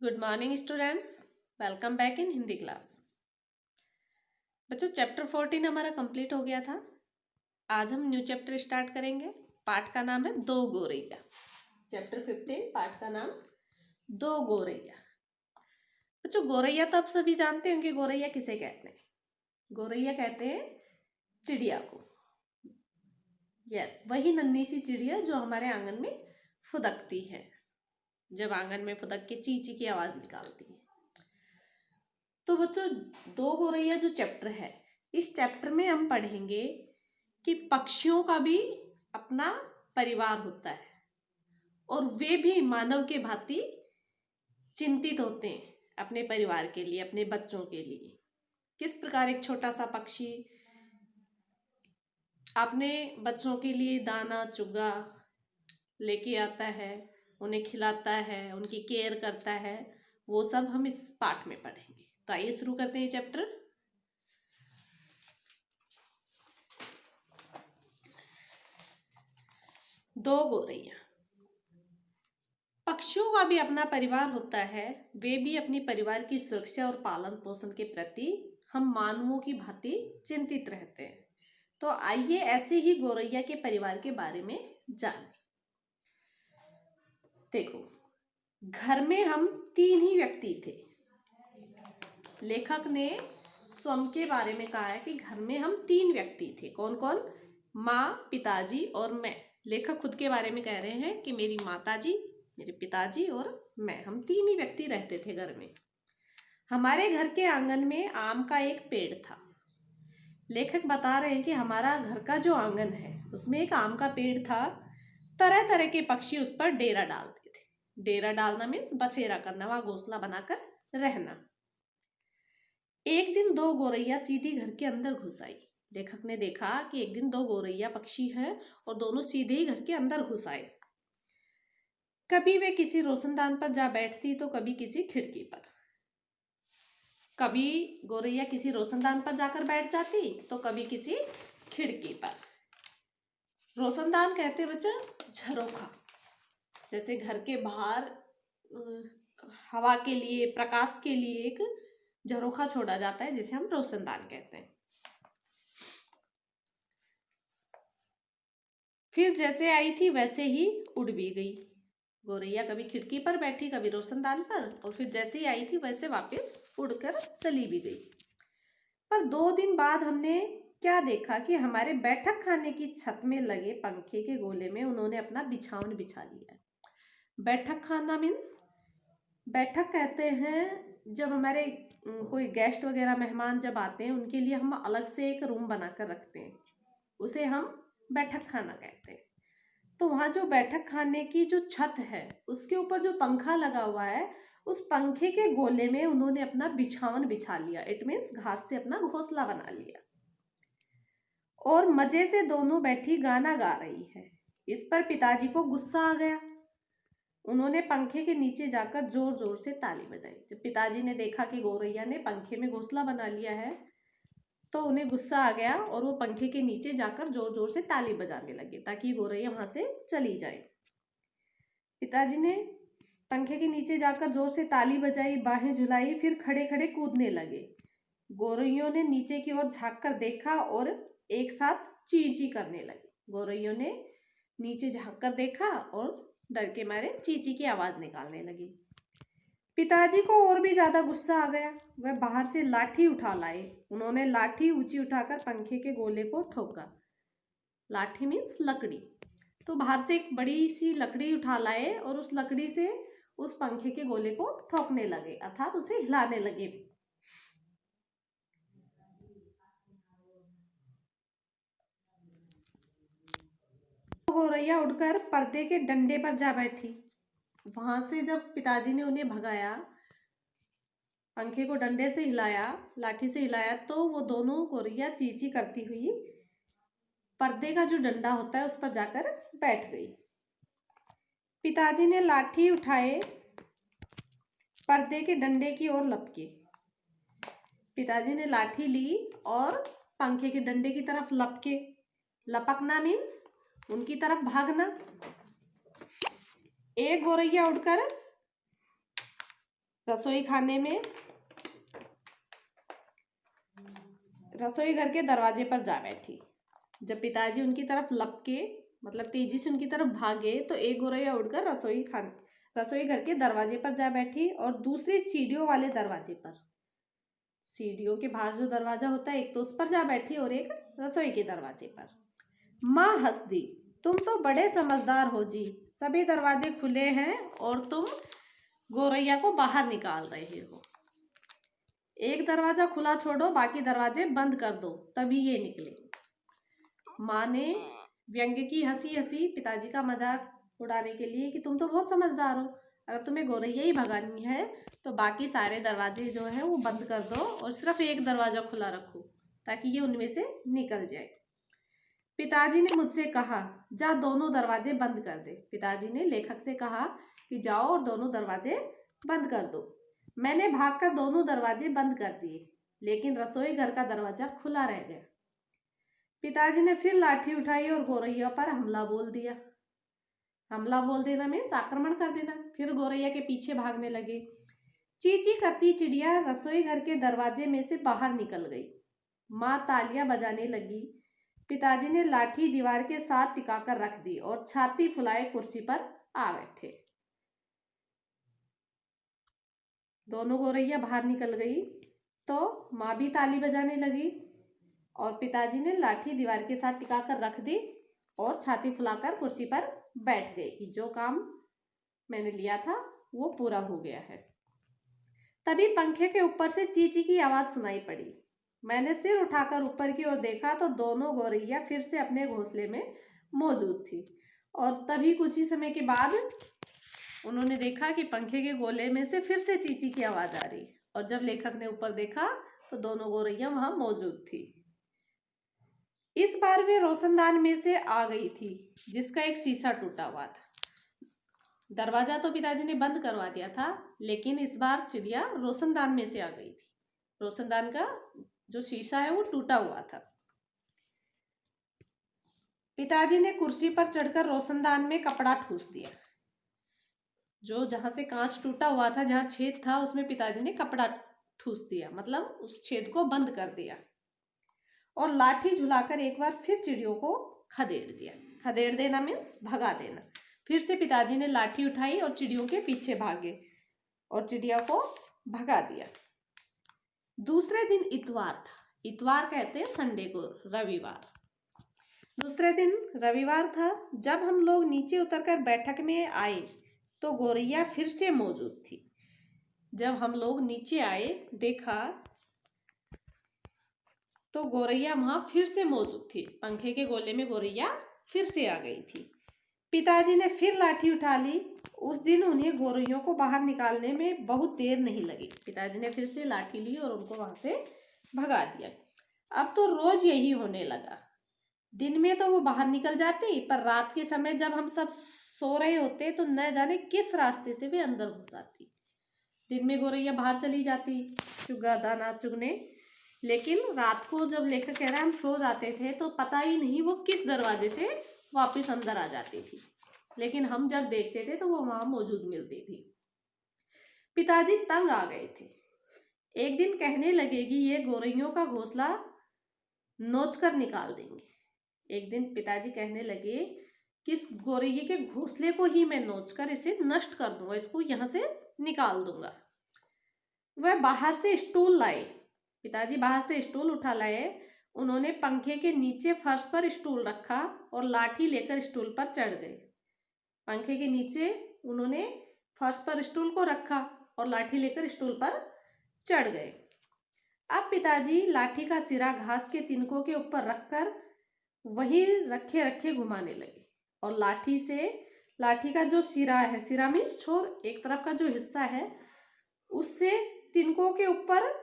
Good morning students. Welcome back in Hindi class. बच्चों chapter 14 हमारा complete हो गया था। आज हम न्यू चैप्टर स्टार्ट करेंगे। पाठ का नाम है दो गोरैया। चैप्टर 15 पाठ का नाम दो गोरैया। बच्चों गोरैया तो आप सभी जानते होंगे, गोरैया किसे कहते हैं? गोरैया कहते हैं चिड़िया को। यस, वही नन्ही सी चिड़िया जो हमारे आंगन में फुदकती है, जब आंगन में फुदक के ची ची की आवाज निकालती है। तो बच्चों दो गोरैया जो चैप्टर है, इस चैप्टर में हम पढ़ेंगे कि पक्षियों का भी अपना परिवार होता है और वे भी मानव के भांति चिंतित होते हैं अपने परिवार के लिए, अपने बच्चों के लिए। किस प्रकार एक छोटा सा पक्षी अपने बच्चों के लिए दाना चुगा लेके आता है, उन्हें खिलाता है, उनकी केयर करता है, वो सब हम इस पाठ में पढ़ेंगे। तो आइए शुरू करते हैं चैप्टर। दो गोरैया। पक्षियों का भी अपना परिवार होता है, वे भी अपनी परिवार की सुरक्षा और पालन पोषण के प्रति हम मानवों की भांति चिंतित रहते हैं। तो आइए ऐसे ही गोरैया के परिवार के बारे में जानें। देखो, घर में हम तीन ही व्यक्ति थे। लेखक ने स्वयं के बारे में कहा है कि घर में हम तीन व्यक्ति थे। कौन कौन? माँ, पिताजी और मैं। लेखक खुद के बारे में कह रहे हैं कि मेरी माताजी, मेरे पिताजी और मैं, हम तीन ही व्यक्ति रहते थे घर में। हमारे घर के आंगन में आम का एक पेड़ था। लेखक बता रहे हैं कि हमारा घर का जो आंगन है उसमें एक आम का पेड़ था। तरह तरह के पक्षी उस पर डेरा डालते थे। डेरा डालना मीन्स बसेरा करना, वहां घोंसला बनाकर रहना। एक दिन दो गोरैया सीधी घर के अंदर घुस आई। लेखक ने देखा कि एक दिन दो गोरैया पक्षी हैं और दोनों सीधे ही घर के अंदर घुस आए। कभी वे किसी रोशनदान पर जा बैठती तो कभी किसी खिड़की पर। कभी गोरैया किसी रोशनदान पर जाकर बैठ जाती तो कभी किसी खिड़की पर। रोशनदान कहते बच्चा झरोखा, जैसे घर के बाहर हवा के लिए, प्रकाश के लिए एक झरोखा छोड़ा जाता है जिसे हम रोशनदान कहते हैं। फिर जैसे आई थी वैसे ही उड़ भी गई। गोरैया कभी खिड़की पर बैठी, कभी रोशनदान पर, और फिर जैसे ही आई थी वैसे वापस उड़कर चली भी गई। पर 2 दिन बाद हमने क्या देखा कि हमारे बैठक खाने की छत में लगे पंखे के गोले में उन्होंने अपना बिछावन बिछा लिया। बैठक खाना मीन्स, बैठक कहते हैं जब हमारे कोई गेस्ट वगैरह मेहमान जब आते हैं उनके लिए हम अलग से एक रूम बनाकर रखते हैं, उसे हम बैठक खाना कहते हैं। तो वहाँ जो बैठक खाने की जो छत है उसके ऊपर जो पंखा लगा हुआ है, उस पंखे के गोले में उन्होंने अपना बिछावन बिछा लिया। इट मीन्स घास से अपना घोंसला बना लिया और मजे से दोनों बैठी गाना गा रही है। इस पर पिताजी को गुस्सा आ गया। उन्होंने पंखे के नीचे जाकर जोर जोर से ताली बजाई। जब पिताजी ने देखा कि गोरैया ने पंखे में घोंसला बना लिया है तो उन्हें गुस्सा आ गया और वो पंखे के नीचे जाकर जोर जोर से ताली बजाने लगे ताकि गोरैया वहां से चली जाए। पिताजी ने पंखे के नीचे जाकर जोर से ताली बजाई, बाहें झुलाई, फिर खड़े खड़े कूदने लगे। गोरैयों ने नीचे की ओर झांक कर देखा और एक साथ ची ची करने लगे। गोरैयों ने नीचे झांक कर देखा और डर के मारे ची ची की आवाज निकालने लगी। पिताजी को और भी ज्यादा गुस्सा आ गया। वह बाहर से लाठी उठा लाए। उन्होंने लाठी ऊंची उठाकर पंखे के गोले को ठोका। लाठी मीन्स लकड़ी। तो बाहर से एक बड़ी सी लकड़ी उठा लाए और उस लकड़ी से उस पंखे के गोले को ठोकने लगे, अर्थात उसे हिलाने लगे। गोरैया उड़कर पर्दे के डंडे पर जा बैठी। वहां से जब पिताजी ने उन्हें भगाया, पंखे को डंडे से हिलाया, लाठी से हिलाया, तो वो दोनों गोरैया चींची करती हुई पर्दे का जो डंडा होता है उस पर जाकर बैठ गई। पिताजी ने लाठी उठाए, पर्दे के डंडे की ओर लपके। पिताजी ने लाठी ली और पंखे के डंडे की तरफ लपके। लपकना मीन्स उनकी तरफ भागना। एक गोरैया उड़कर रसोई खाने में रसोई घर के दरवाजे पर जा बैठी। जब पिताजी उनकी तरफ लपके मतलब तेजी से उनकी तरफ भागे तो एक गौरैया उड़कर रसोई घर के दरवाजे पर जा बैठी और दूसरी सीढ़ियों वाले दरवाजे पर, सीढ़ियों के बाहर जो दरवाजा होता है एक तो उस पर जा बैठी और एक रसोई के दरवाजे पर। माँ हंस दी, तुम तो बड़े समझदार हो जी, सभी दरवाजे खुले हैं और तुम गौरैया को बाहर निकाल रहे हो। एक दरवाजा खुला छोड़ो, बाकी दरवाजे बंद कर दो, तभी ये निकले। माँ ने व्यंग्य की हंसी हंसी पिताजी का मजाक उड़ाने के लिए कि तुम तो बहुत समझदार हो, अगर तुम्हें गौरैया ही भगानी है तो बाकी सारे दरवाजे जो है वो बंद कर दो और सिर्फ एक दरवाजा खुला रखो ताकि ये उनमें से निकल जाए। पिताजी ने मुझसे कहा, जा दोनों दरवाजे बंद कर दे। पिताजी ने लेखक से कहा कि जाओ और दोनों दरवाजे बंद कर दो। मैंने भागकर दोनों दरवाजे बंद कर दिए, लेकिन रसोई घर का दरवाजा खुला रह गया। पिताजी ने फिर लाठी उठाई और गौरैया पर हमला बोल दिया। हमला बोल देना मीन्स आक्रमण कर देना। फिर गौरैया के पीछे भागने लगे। चींची करती चिड़िया रसोई घर के दरवाजे में से बाहर निकल गई। माँ तालियां बजाने लगी। पिताजी ने लाठी दीवार के साथ टिकाकर रख दी और छाती फुलाए कुर्सी पर आ बैठे। दोनों गौरैया बाहर निकल गई तो माँ भी ताली बजाने लगी और पिताजी ने लाठी दीवार के साथ टिकाकर रख दी और छाती फुलाकर कुर्सी पर बैठ गए कि जो काम मैंने लिया था वो पूरा हो गया है। तभी पंखे के ऊपर से चींची की आवाज सुनाई पड़ी। मैंने सिर उठाकर ऊपर की ओर देखा तो दोनों गौरैया फिर से अपने घोंसले में मौजूद थी और तभी कुछ ही समय के बाद उन्होंने देखा कि पंखे के गोले में से फिर से चींची की आवाज आ रही और जब लेखक ने ऊपर देखा तो दोनों गौरैया वहां मौजूद थी। इस बार वे रोशनदान में से आ गई थी जिसका एक शीशा टूटा हुआ था। दरवाजा तो पिताजी ने बंद करवा दिया था, लेकिन इस बार चिड़िया रोशनदान में से आ गई थी। रोशनदान का जो शीशा है वो टूटा हुआ था। पिताजी ने कुर्सी पर चढ़कर रोशनदान में कपड़ा ठूस दिया। जो जहां से कांच टूटा हुआ था, जहां छेद था, उसमें पिताजी ने कपड़ा ठूस दिया, मतलब उस छेद को बंद कर दिया और लाठी झुलाकर एक बार फिर चिड़ियों को खदेड़ दिया। खदेड़ देना मीन्स भगा देना। फिर से पिताजी ने लाठी उठाई और चिड़ियों के पीछे भागे और चिड़िया को भगा दिया। दूसरे दिन इतवार था। इतवार कहते हैं संडे को, रविवार। दूसरे दिन रविवार था। जब हम लोग नीचे उतरकर बैठक में आए तो गौरैया फिर से मौजूद थी। जब हम लोग नीचे आए देखा तो गौरैया वहां फिर से मौजूद थी। पंखे के गोले में गौरैया फिर से आ गई थी। पिताजी ने फिर लाठी उठा ली। उस दिन उन्हें गौरैयों को बाहर निकालने में बहुत देर नहीं लगी। पिताजी ने फिर से लाठी ली और उनको वहां से भगा दिया। अब तो रोज यही होने लगा। दिन में तो वो बाहर निकल जाती, पर रात के समय जब हम सब सो रहे होते तो न जाने किस रास्ते से वे अंदर घुस आती। दिन में गौरैया बाहर चली जाती चुगा दाना चुगने, लेकिन रात को जब लेखक कह रहा है हम सो जाते थे तो पता ही नहीं वो किस दरवाजे से वापस अंदर आ जाती थी, लेकिन हम जब देखते थे तो वो वहां मौजूद मिलती थी। पिताजी तंग आ गए थे। एक दिन कहने लगे कि ये गौरैयों का घोंसला नोच कर निकाल देंगे। एक दिन पिताजी कहने लगे कि इस गौरैये के घोंसले को ही मैं नोच कर इसे नष्ट कर दूंगा, इसको यहां से निकाल दूंगा। वह बाहर से स्टूल लाए। पिताजी बाहर से स्टूल उठा लाए। उन्होंने पंखे के नीचे फर्श पर स्टूल रखा और लाठी लेकर स्टूल पर चढ़ गए। पंखे के नीचे उन्होंने फर्श पर स्टूल को रखा और लाठी लेकर स्टूल पर चढ़ गए। अब पिताजी लाठी का सिरा घास के तिनकों के ऊपर रखकर वही रखे रखे घुमाने लगे और लाठी का जो सिरा है, सिरा मीन्स छोर, एक तरफ का जो हिस्सा है, उससे तिनकों के ऊपर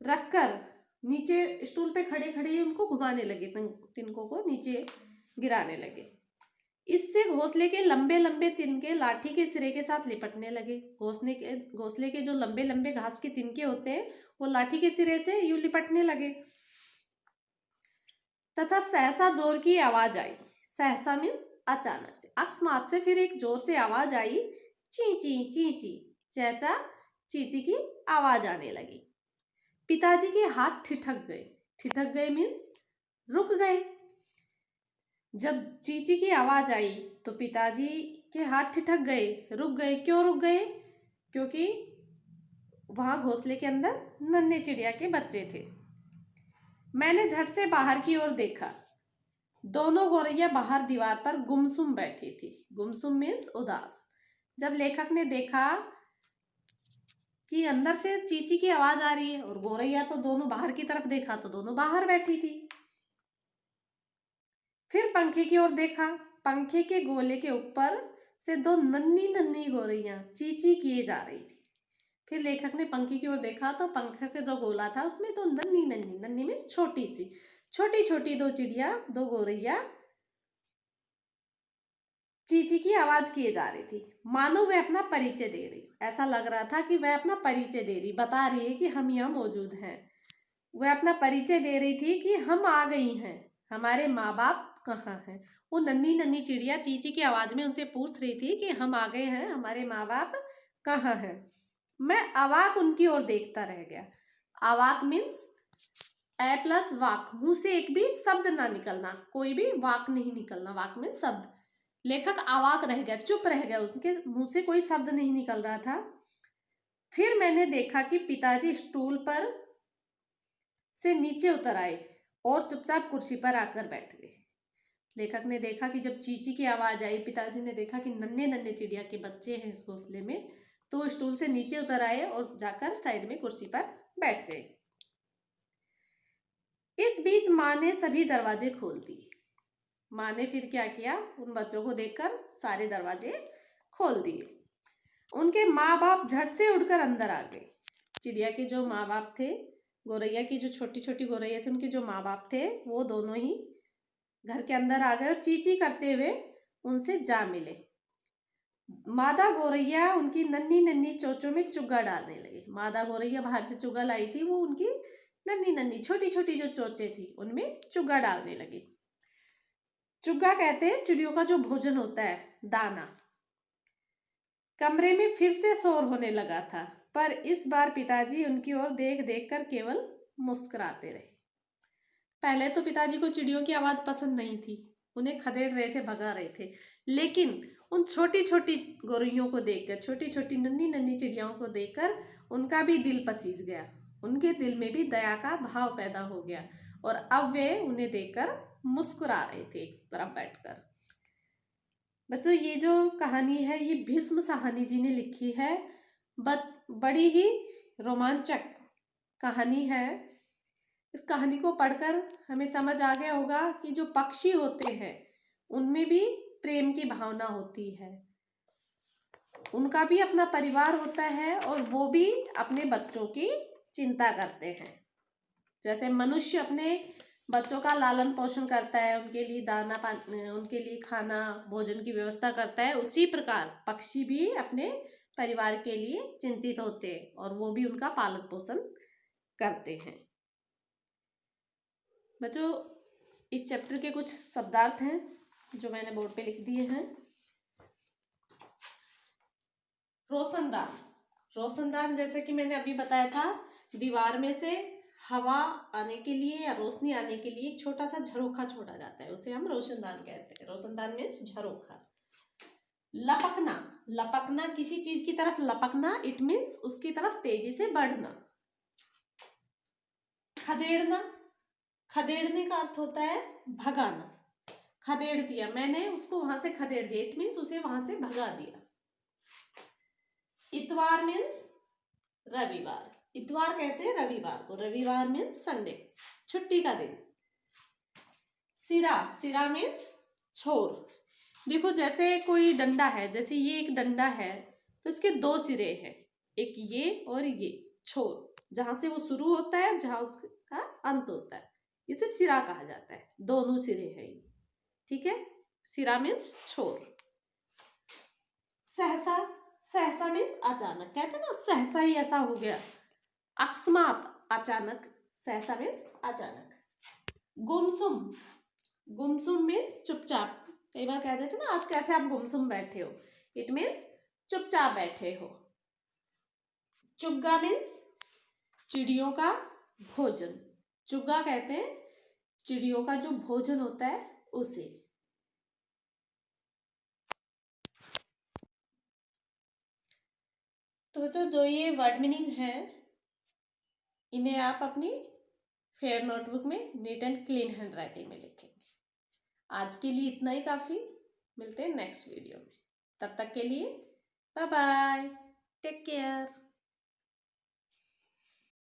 रखकर नीचे स्टूल पे खड़े खड़े ही उनको घुमाने लगे, तिनकों को नीचे गिराने लगे। इससे घोंसले के लंबे लंबे तिनके लाठी के सिरे के साथ लिपटने लगे। घोंसले के जो लंबे लंबे घास के तिनके होते हैं वो लाठी के सिरे से यूं लिपटने लगे। तथा सहसा जोर की आवाज आई। सहसा मीन्स अचानक से, अकस्मात से फिर एक जोर से आवाज आई, ची ची ची ची। चैचा चींची की आवाज आने लगी। पिताजी के हाथ ठिठक गए। ठिठक गए मीन्स रुक गए। जब चींची की आवाज आई तो पिताजी के हाथ ठिठक गए, रुक गए। क्यों रुक गए? क्योंकि वहां घोंसले के अंदर नन्हे चिड़िया के बच्चे थे। मैंने झट से बाहर की ओर देखा। दोनों गौरैया बाहर दीवार पर गुमसुम बैठी थी। गुमसुम मीन्स उदास। जब लेखक ने देखा कि अंदर से चींची की आवाज आ रही है और गौरैया तो दोनों बाहर की तरफ देखा तो दोनों बाहर बैठी थी। फिर पंखे की ओर देखा। पंखे के गोले के ऊपर से दो नन्ही नन्ही गौरैया चींची किए जा रही थी। फिर लेखक ने पंखे की ओर देखा तो पंखे का जो गोला था उसमें दो नन्ही नन्ही, नन्ही में छोटी सी, छोटी छोटी दो चिड़िया, दो गौरैया चींची की आवाज किए जा रही थी। मानो वह अपना परिचय दे रही। ऐसा लग रहा था कि वह अपना परिचय दे रही, बता रही है कि हम यहाँ मौजूद हैं। वह अपना परिचय दे रही थी कि हम आ गई हैं, हमारे माँ बाप कहाँ हैं। वो नन्ही नन्ही चिड़िया चींची की आवाज में उनसे पूछ रही थी कि हम आ गए हैं, हमारे माँ बाप कहाँ हैं। मैं अवाक उनकी ओर देखता रह गया। अवाक मीन्स ए प्लस वाक, मुंह से एक भी शब्द ना निकलना, कोई भी वाक नहीं निकलना। वाक मीन्स शब्द। लेखक अवाक रह गया, चुप रह गया, उसके मुंह से कोई शब्द नहीं निकल रहा था। फिर मैंने देखा कि पिताजी स्टूल पर से नीचे उतर आए और चुपचाप कुर्सी पर आकर बैठ गए। लेखक ने देखा कि जब चींची की आवाज आई, पिताजी ने देखा कि नन्हे नन्हे चिड़िया के बच्चे हैं इस घोंसले में, तो वो स्टूल से नीचे उतर आए और जाकर साइड में कुर्सी पर बैठ गए। इस बीच माँ ने सभी दरवाजे खोल दिए। माँ ने फिर क्या किया, उन बच्चों को देखकर सारे दरवाजे खोल दिए। उनके माँ बाप झट से उड़कर अंदर आ गए। चिड़िया के जो माँ बाप थे, गौरैया की जो छोटी छोटी गौरैया थी, उनके जो माँ बाप थे, वो दोनों ही घर के अंदर आ गए और चींची करते हुए उनसे जा मिले। मादा गौरैया उनकी नन्ही नन्ही चोंचों में चुग्गा डालने लगी। मादा गौरैया बाहर से चुग्गा लाई थी, वो उनकी नन्ही नन्ही छोटी छोटी जो चोंचें थी उनमें चुग्गा डालने लगी। चुग्गा कहते हैं चिड़ियों का जो भोजन होता है, दाना। कमरे में फिर से शोर होने लगा था, पर इस बार पिताजी उनकी ओर देख देख कर केवल मुस्कुराते रहे। पहले तो पिताजी को चिड़ियों की आवाज पसंद नहीं थी, उन्हें खदेड़ रहे थे, भगा रहे थे, लेकिन उन छोटी छोटी गौरैयों को देखकर, छोटी छोटी नन्ही नन्ही चिड़ियाओं को देखकर उनका भी दिल पसीज गया। उनके दिल में भी दया का भाव पैदा हो गया और अब वे उन्हें देखकर मुस्कुरा रहे थे एक तरफ बैठकर। बच्चों, ये जो कहानी है ये भीष्म साहनी जी ने लिखी है। बड़ी ही रोमांचक कहानी है। इस कहानी को पढ़कर हमें समझ आ गया होगा कि जो पक्षी होते हैं उनमें भी प्रेम की भावना होती है, उनका भी अपना परिवार होता है और वो भी अपने बच्चों की चिंता करते हैं। जैसे मनुष्य अपने बच्चों का लालन पोषण करता है, उनके लिए दाना पानी, उनके लिए खाना भोजन की व्यवस्था करता है, उसी प्रकार पक्षी भी अपने परिवार के लिए चिंतित होते हैं और वो भी उनका पालन पोषण करते हैं। बच्चों, इस चैप्टर के कुछ शब्दार्थ हैं जो मैंने बोर्ड पे लिख दिए हैं। रोशनदान। रोशनदान जैसे कि मैंने अभी बताया था, दीवार में से हवा आने के लिए या रोशनी आने के लिए एक छोटा सा झरोखा छोड़ा जाता है, उसे हम रोशनदान कहते हैं। रोशनदान मीन्स झरोखा। लपकना। लपकना किसी चीज की तरफ लपकना, इट मीन्स उसकी तरफ तेजी से बढ़ना। खदेड़ना। खदेड़ने का अर्थ होता है भगाना। खदेड़ दिया, मैंने उसको वहां से खदेड़ दिया, इट मीन्स उसे वहां से भगा दिया। इतवार मीन्स रविवार। इतवार कहते हैं रविवार को। रविवार मीन्स संडे, छुट्टी का दिन। सिरा। सिरा मीन्स छोर। देखो, जैसे कोई डंडा है, जैसे ये एक डंडा है तो इसके दो सिरे हैं, एक ये और ये छोर, जहां से वो शुरू होता है जहां उसका अंत होता है, इसे सिरा कहा जाता है। दोनों सिरे हैं ये, ठीक है। सिरा मीन्स छोर। सहसा। सहसा मीन्स अचानक, कहते हैं ना सहसा ही ऐसा हो गया, अकस्मात, अचानक। सहसा मीन्स अचानक। गुमसुम। गुमसुम मीन्स चुपचाप। कई बार कह देते ना, आज कैसे आप गुमसुम बैठे हो, इट मीन्स चुपचाप बैठे हो। चुग्गा मीन्स चिड़ियों का भोजन। चुग्गा कहते हैं चिड़ियों का जो भोजन होता है उसे। तो बच्चों जो ये वर्ड मीनिंग है इन्हें आप अपनी फेयर नोटबुक में neat and clean hand writing में लिखेंगे। आज के लिए इतना ही काफ़ी। मिलते हैं नेक्स्ट वीडियो में। तब तक के लिए बाय बाय, टेक केयर।